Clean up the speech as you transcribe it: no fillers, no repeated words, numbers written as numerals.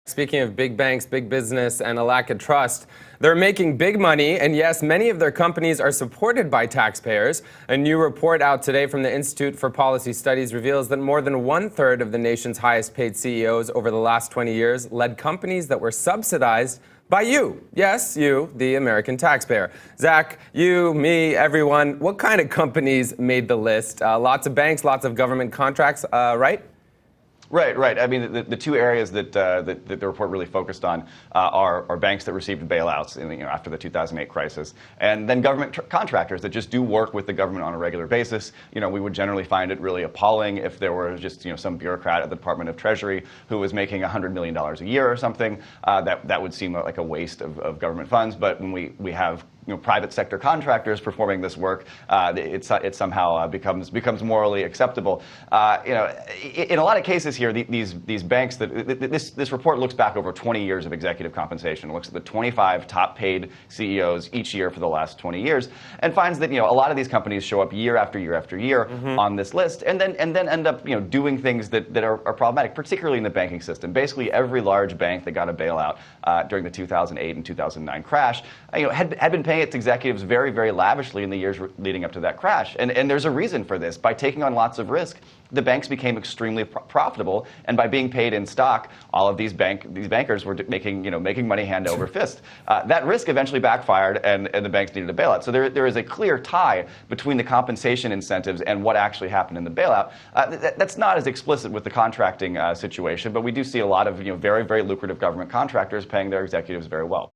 Speaking of big banks, big business, and a lack of trust, they're making big money, and yes, many of their companies are supported by taxpayers. A new report out today from the Institute for Policy Studies reveals that more than one-third of the nation's highest-paid CEOs over the last 20 years led companies that were subsidized by you. Yes, you, the American taxpayer. Zach, you, me, everyone, what kind of companies made the list? Lots of banks, lots of government contracts, right? Right. I mean, the two areas that the report really focused on are banks that received bailouts after the 2008 crisis, and then government contractors that just do work with the government on a regular basis. We would generally find it really appalling if there were just some bureaucrat at the Department of Treasury who was making $100 million a year or something. That would seem like a waste of government funds. But when we have private sector contractors performing this work, it somehow becomes morally acceptable. In a lot of cases here, these banks this report looks back over 20 years of executive compensation. It looks at the 25 top paid CEOs each year for the last 20 years, and finds that a lot of these companies show up year after year after year on this list, and then end up doing things that are problematic, particularly in the banking system. Basically, every large bank that got a bailout during the 2008 and 2009 crash, had been paying its executives very, very lavishly in the years leading up to that crash. And there's a reason for this. By taking on lots of risk, the banks became extremely profitable, and by being paid in stock, all of these bankers were making money hand over fist. That risk eventually backfired, and the banks needed a bailout. So there is a clear tie between the compensation incentives and what actually happened in the bailout. That's not as explicit with the contracting situation, but we do see a lot of very, very lucrative government contractors paying their executives very well.